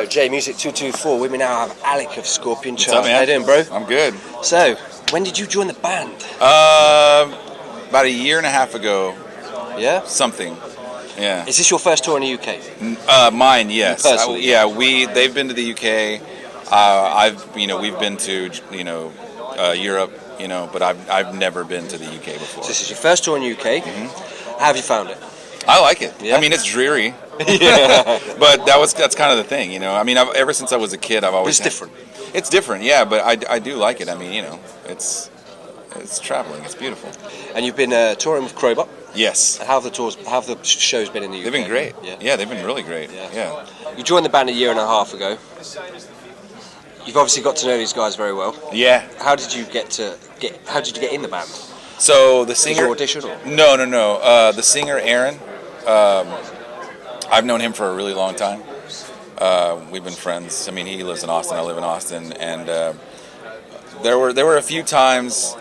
J Music 224. With me now have Alec of Scorpion What's Child. up, man? How you doing, bro? I'm good. So, when did you join the band? About a year and a half ago. Yeah? Something. Yeah. Is this your first tour in the UK? Mine, yes. You personally? They've been to the UK. We've been to, Europe, but I've never been to the UK before. So this is your first tour in the UK. Mm-hmm. How have you found it? I like it. Yeah? I mean, it's dreary. Yeah. But that's kind of the thing, I mean, ever since I was a kid, I've always. It's different. It's different, yeah. But I do like it. I mean, it's traveling. It's beautiful. And you've been touring with Crowbar. Yes. How have the shows been in the UK? They've been great. Yeah. Yeah, they've been really great. Yeah. Yeah. You joined the band a year and a half ago. You've obviously got to know these guys very well. Yeah. How did you get in the band? So the singer. Did you audition or? No. The singer Aaron. I've known him for a really long time. We've been friends. I mean, he lives in Austin. I live in Austin, and there were a few times,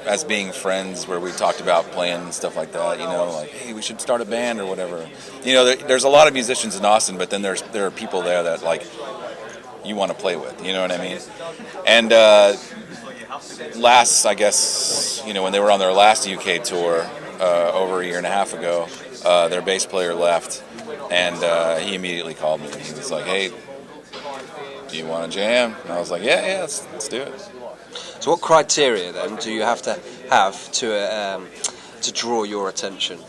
as being friends, where we talked about playing and stuff like that. Like, hey, we should start a band or whatever. There's a lot of musicians in Austin, but then there are people there that like you want to play with. You know what I mean? And last, I guess, when they were on their last UK tour over a year and a half ago, their bass player left, and he immediately called me. He was like, "Hey, do you want to jam?" And I was like, "Yeah, let's do it." So, what criteria then do you have to draw your attention?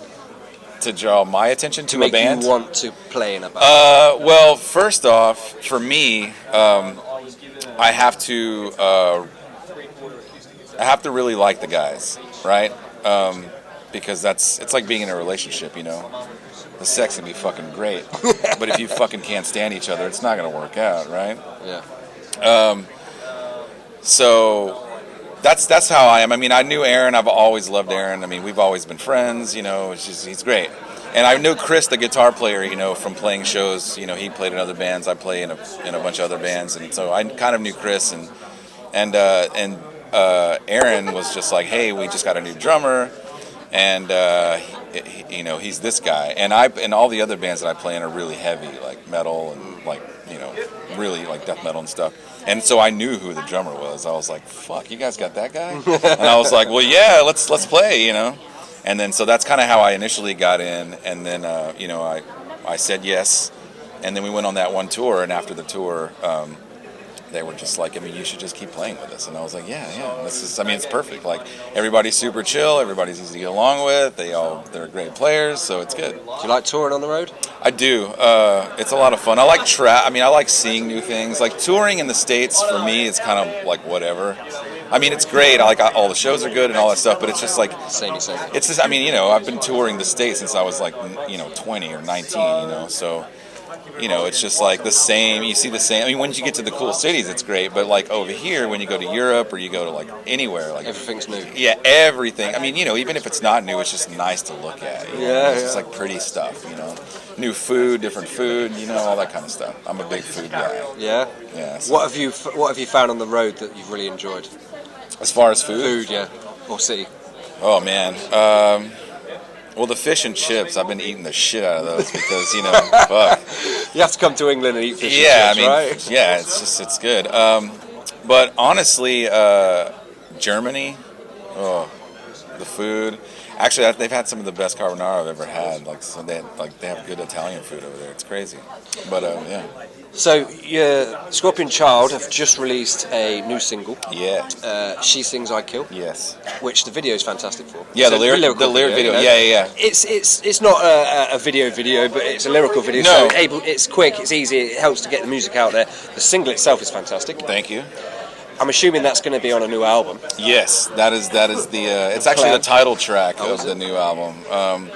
To draw my attention to a band? Make you want to play in a band? Well, first off, for me, I have to really like the guys, right? Because it's like being in a relationship, The sex can be fucking great, but if you fucking can't stand each other, it's not gonna work out, right? Yeah. So that's how I am. I mean, I knew Aaron. I've always loved Aaron. I mean, we've always been friends. He's great. And I knew Chris, the guitar player, from playing shows. He played in other bands. I play in a bunch of other bands, and so I kind of knew Chris. And Aaron was just like, hey, we just got a new drummer, and he's this guy. And all the other bands that I play in are really heavy, like metal and like really like death metal and stuff. And so I knew who the drummer was. I was like, fuck, you guys got that guy? And I was like, well, yeah, let's play, And then so that's kind of how I initially got in. And then, I said yes. And then we went on that one tour. And after the tour, they were just like, you should just keep playing with us. And I was like, yeah. It's perfect. Like, everybody's super chill. Everybody's easy to get along with. They're great players. So it's good. Do you like touring on the road? I do. It's a lot of fun. I like I like seeing new things. Like touring in the States for me is kind of like whatever. I mean, it's great. I like all the shows are good and all that stuff, but it's just like same. It's just, I've been touring the States since I was like 20 or 19, so it's just like the same. You see the same. I mean, when you get to the cool cities, it's great, but like over here, when you go to Europe or you go to like anywhere, like everything's new. Yeah, everything. I mean, even if it's not new, it's just nice to look at. It's just like pretty stuff. New food, different food, all that kind of stuff. I'm a big food guy. Yeah. Yeah. So. What have you found on the road that you've really enjoyed? As far as food? Food, yeah, or city. Oh man. Well, the fish and chips, I've been eating the shit out of those because, fuck. You have to come to England and eat fish and chips, right? Yeah, it's good. But honestly, Germany, the food. Actually, they've had some of the best carbonara I've ever had. They have good Italian food over there. It's crazy. But yeah. So, Scorpion Child have just released a new single. Yeah. She Sings, I Kill. Yes. Which the video is fantastic for. Yeah, the lyric video. Yeah. It's not a video, but it's a lyrical video. No. So it's quick, it's easy, it helps to get the music out there. The single itself is fantastic. Thank you. I'm assuming that's going to be on a new album. Yes, that is the. It's actually the title track of the new album.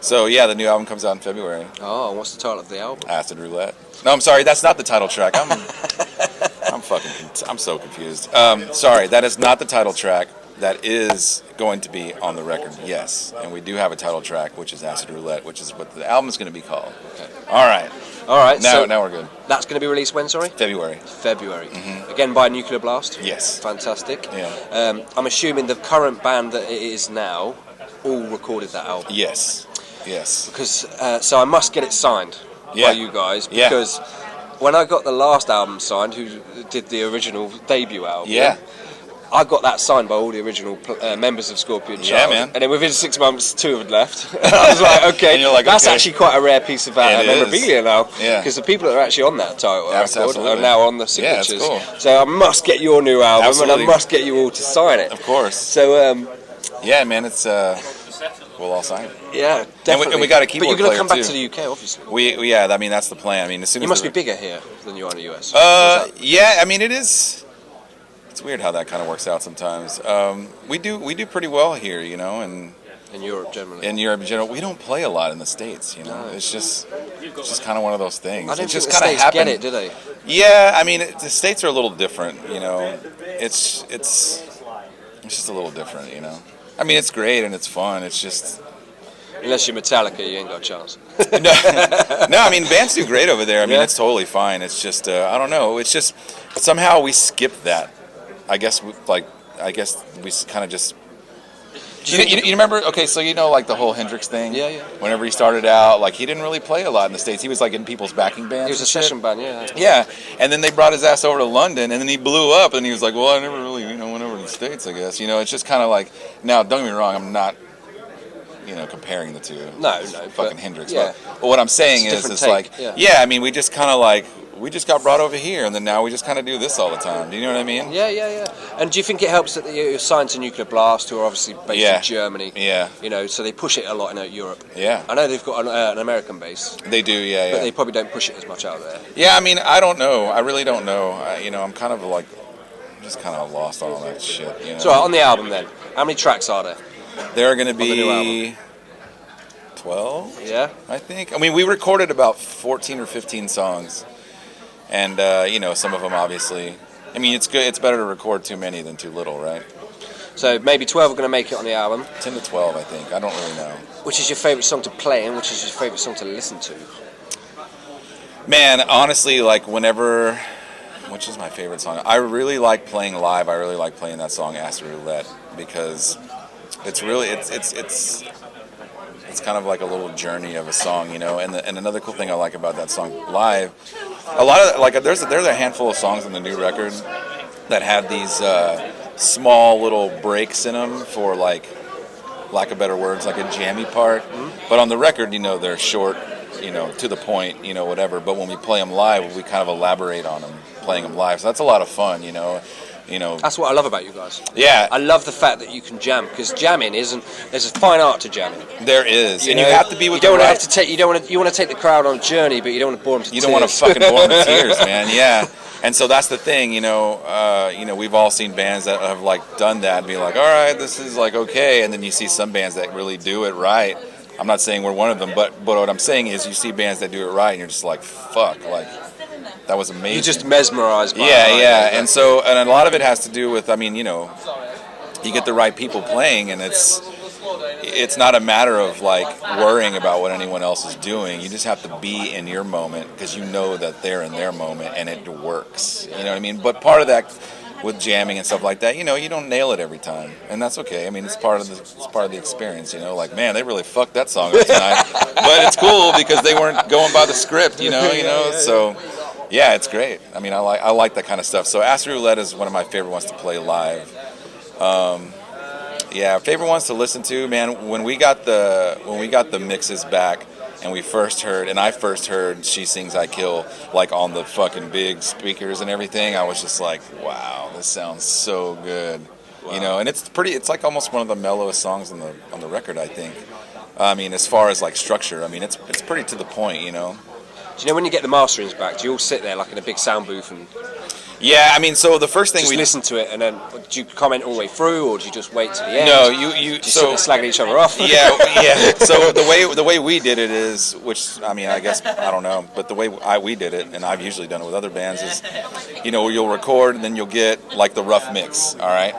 So yeah, the new album comes out in February. Oh, what's the title of the album? Acid Roulette. No, I'm sorry, that's not the title track. I'm so confused. Sorry, that is not the title track. That is going to be on the record, yes. And we do have a title track, which is Acid Roulette, which is what the album is going to be called. Okay. All right. Now we're good. That's going to be released when, sorry? February. Mm-hmm. Again by Nuclear Blast? Yes. Fantastic. Yeah. I'm assuming the current band that it is now all recorded that album. Yes. Because, so I must get it signed by you guys, because when I got the last album signed, who did the original debut album, Yeah. I got that signed by all the original members of Scorpion Child. man. And then within 6 months, 2 had left. I was like, okay, And you're like, that's okay. actually quite a rare piece of memorabilia now. Yeah. Because the people that are actually on that title record Absolutely. are now on the Yeah, signatures. it's cool. So I must get your new album, Absolutely. and I must get you all to sign it. Of course. So, Yeah, man, it's we'll all sign it. yeah, definitely. And we got a keyboard But you're going to player, come back too. to the UK, obviously. We yeah, I mean that's the plan. I mean, as soon You as must be bigger here than you are in the US. yeah, I mean it is. It's weird how that kind of works out sometimes. We do pretty well here, you know, and in Europe generally. in Europe in general, we don't play a lot in the States, you know. No. It's just kind of one of those things. I don't It think just the kind of States happened. get it, do they? Yeah, I mean the States are a little different, you know. It's just a little different, you know. I mean it's great and it's fun. It's just Unless you're Metallica, you ain't got a chance. no, I mean bands do great over there. I mean Yeah. it's totally fine. It's just I don't know. It's just somehow we skipped that. I guess we kind of just. You remember? Okay, so you know like the whole Hendrix thing. Yeah, yeah. Whenever he started out, like he didn't really play a lot in the States. He was like in people's backing bands. He was a and shit. session band, yeah. Yeah, and then they brought his ass over to London, and then he blew up, and he was like, "Well, I never really, went over to the States, I guess." You know, it's just kind of like. Now, don't get me wrong, I'm not, comparing the two. No, fucking but, Hendrix. yeah. But what I'm saying It's a is, different it's take, like, yeah. I mean, we just kind of like. We just got brought over here, and then now we just kind of do this all the time. Do you know what I mean? Yeah. And do you think it helps that you're signed to Nuclear Blast, who are obviously based Yeah. in Germany? Yeah. So they push it a lot in Europe. Yeah. I know they've got an American base, They do, yeah. but they probably don't push it as much out there. Yeah, I mean, I don't know. I really don't know. I'm kind of like, just kind of lost on all that shit. You know? So on the album then, how many tracks are there? There are going to the new be 12, Yeah. I think. I mean, we recorded about 14 or 15 songs. And, some of them obviously. I mean, it's good. It's better to record too many than too little, right? So maybe 12 are going to make it on the album. 10 to 12, I think. I don't really know. Which is your favourite song to play and which is your favourite song to listen to? Man, honestly, like whenever, which is my favorite song? I really like playing live. I really like playing that song "Acid Roulette" because it's really it's kind of like a little journey of a song, you know. And another cool thing I like about that song live, a lot of like there's a handful of songs on the new record that have these small little breaks in them for like lack of better words, like a jammy part. Mm-hmm. But on the record, they're short. To the point, whatever. But when we play them live, we kind of elaborate on them, playing them live. So that's a lot of fun, That's what I love about you guys. Yeah. I love the fact that you can jam, because jamming there's a fine art to jamming. There is. And you have to be with you don't the want to have to take, you want to take the crowd on a journey, but you don't want to bore them to tears. You don't want to fucking bore them to tears, man. Yeah. And so that's the thing, we've all seen bands that have like done that and be like, all right, this is like okay. And then you see some bands that really do it right. I'm not saying we're one of them, but what I'm saying is you see bands that do it right and you're just like, fuck, like, that was amazing. You're just mesmerized by it. Yeah. And so, and a lot of it has to do with, you get the right people playing and it's not a matter of like worrying about what anyone else is doing. You just have to be in your moment because you know that they're in their moment and it works. You know what I mean? But part of that with jamming and stuff like that, you don't nail it every time, and that's okay. I mean, it's part of the experience. Like, man, they really fucked that song up tonight, but it's cool because they weren't going by the script. So yeah, it's great. I mean, I like that kind of stuff. So Acid Roulette is one of my favorite ones to play live. Favorite ones to listen to, man. When we got the mixes back. And I first heard She Sings I Kill like on the fucking big speakers and everything. I was just like, wow, this sounds so good. Wow. And it's like almost one of the mellowest songs on the record, I think. I mean, as far as like structure, I mean, it's pretty to the point, Do you know when you get the masterings back, do you all sit there like in a big sound booth and Yeah, I mean, so the first thing just we listen to it, and then do you comment all the way through, or do you just wait to the end? No, do you sit there slagging each other off? Yeah. So the way we did it is, which I mean, I guess I don't know, but the way we did it, and I've usually done it with other bands, is you'll record and then you'll get like the rough mix, all right,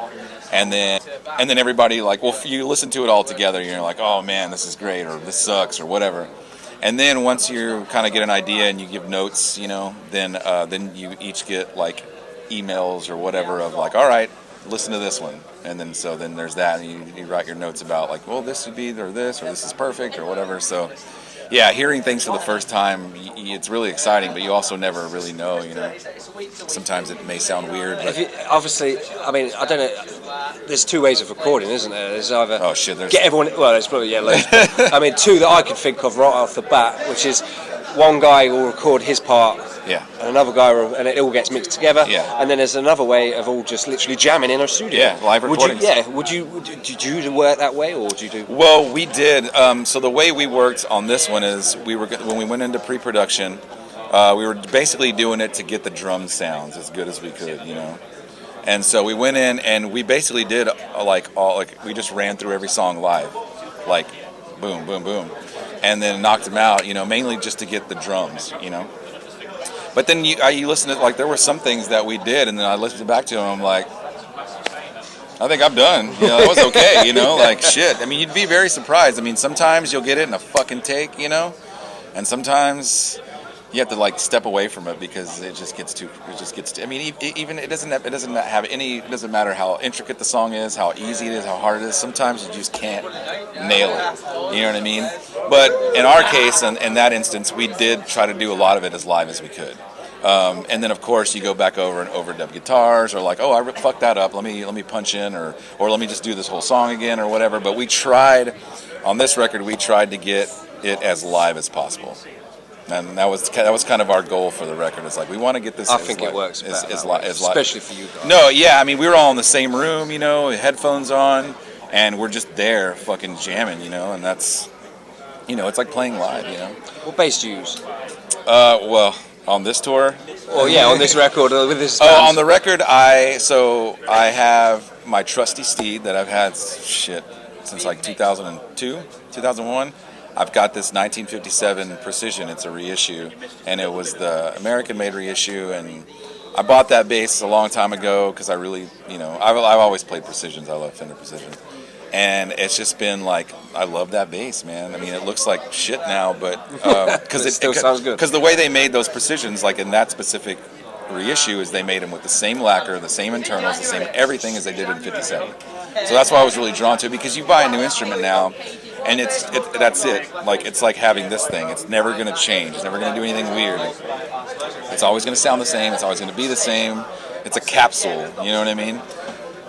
and then everybody like, well, you listen to it all together, you're like, oh man, this is great, or this sucks, or whatever. And then once you kind of get an idea and you give notes, then you each get like emails or whatever of like, all right, listen to this one. And then there's that, and you write your notes about like, well, this would be either this or this is perfect or whatever. So Yeah, hearing things for the first time, it's really exciting, but you also never really know, you know. Sometimes it may sound weird, but Obviously, I mean, I don't know. There's two ways of recording, isn't there? There's either oh shit, there's get everyone. Well, there's probably loads. But, I mean, two that I could think of right off the bat, which is one guy will record his part, yeah, and another guy, and it all gets mixed together. Yeah. And then there's another way of all just literally jamming in a studio. Yeah, live recordings. Did you work that way, or did you do? Well, we did. So the way we worked on this one is when we went into pre-production, we were basically doing it to get the drum sounds as good as we could, you know. And so we went in and we basically did we just ran through every song live, like boom, boom, boom, and then knocked them out, you know, mainly just to get the drums, you know. But then you listen to, like, there were some things that we did, and then I listened back to them, I'm like, I think I'm done. You know, that was okay, you know, like, shit. I mean, you'd be very surprised. I mean, sometimes you'll get it in a fucking take, you know, and sometimes you have to, like, step away from it because it just gets too, I mean, even it doesn't matter how intricate the song is, how easy it is, how hard it is. Sometimes you just can't nail it. You know what I mean? But in our case, in that instance, we did try to do a lot of it as live as we could. And then, of course, you go back over and overdub guitars, or like, oh, I fucked that up. Let me punch in, or let me just do this whole song again, or whatever. But we tried on this record. We tried to get it as live as possible, and that was kind of our goal for the record. It's like we want to get this. I think it works better, especially for you guys. No, yeah, I mean, we were all in the same room, you know, headphones on, and we're just there, fucking jamming, you know, and that's, you know, it's like playing live, you know. What bass do you use? Well. On this tour? Oh yeah, on this record with this. Oh, on the record, I have my trusty Steed that I've had since like 2002, 2001. I've got this 1957 Precision. It's a reissue, and it was the American-made reissue. And I bought that bass a long time ago because I really, you know, I've always played Precisions. I love Fender Precision. And it's just been like, I love that bass, man. I mean, it looks like shit now, but because it still sounds good. Because the way they made those Precisions, like in that specific reissue, is they made them with the same lacquer, the same internals, the same everything as they did in '57. So that's why I was really drawn to it, because you buy a new instrument now, and that's it. Like, it's like having this thing. It's never going to change. It's never going to do anything weird. It's always going to sound the same. It's always going to be the same. It's a capsule. You know what I mean?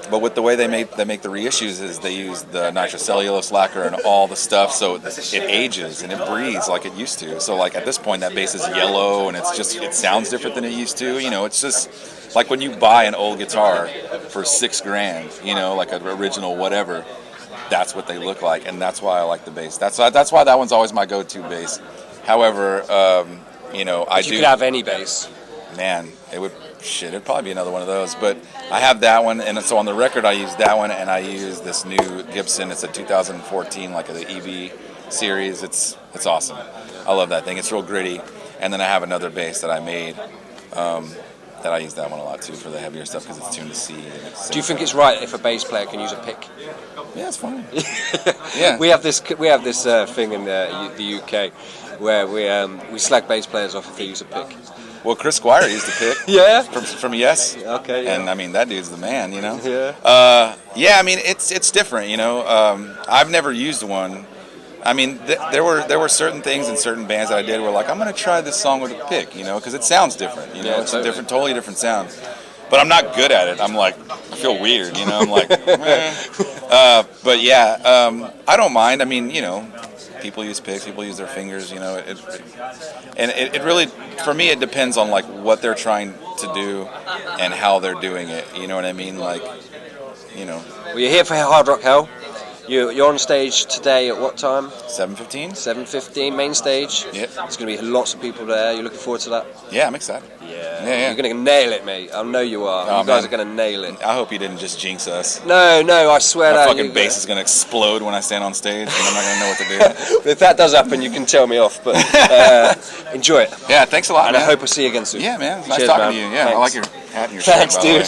But with the way they make the reissues is they use the nitrocellulose lacquer and all the stuff, so it ages and it breathes like it used to. So like at this point, that bass is yellow and it sounds different than it used to. You know, it's just like when you buy an old guitar for $6,000, you know, like an original whatever. That's what they look like, and that's why I like the bass. That's why that one's always my go-to bass. However, you know, you could have any bass. Man, it'd probably be another one of those. But I have that one, and so on the record I use that one, and I use this new Gibson. It's a 2014, like the EV series. It's awesome. I love that thing. It's real gritty. And then I have another bass that I made. That I use that one a lot too for the heavier stuff because it's tuned to C. Do you think it's right if a bass player can use a pick? Yeah, it's fine. Yeah, we have this thing in the UK where we slag bass players off if they use a pick. Well, Chris Squire used a pick. Yeah. From Yes. Okay. Yeah. And I mean, that dude's the man, you know. Yeah. Yeah. I mean, it's different, you know. I've never used one. I mean, there were certain things in certain bands that I did where like I'm gonna try this song with a pick, you know, because it sounds different. You know, yeah, it's a totally different sound. But I'm not good at it. I'm like, I feel weird, you know. I'm like, but yeah, I don't mind. I mean, you know. People use picks, people use their fingers, you know, it really, for me, it depends on like what they're trying to do and how they're doing it, you know what I mean, like, you know. Well, you're here for Hard Rock Hell. You're on stage today at what time? 7:15. 7:15, main stage. Yep. There's going to be lots of people there. You're looking forward to that? Yeah, I'm excited. Yeah. You're going to nail it, mate. I know you are. Oh, you guys are going to nail it. I hope you didn't just jinx us. No, I swear My that. fucking bass is going to explode when I stand on stage, and I'm not going to know what to do. If that does happen, you can tell me off, but enjoy it. Yeah, thanks a lot, and man. I hope I see you again soon. Yeah, man. Nice Cheers, talking man. to you. Yeah, Thanks. I like your hat and your Thanks, shirt, by the way. dude.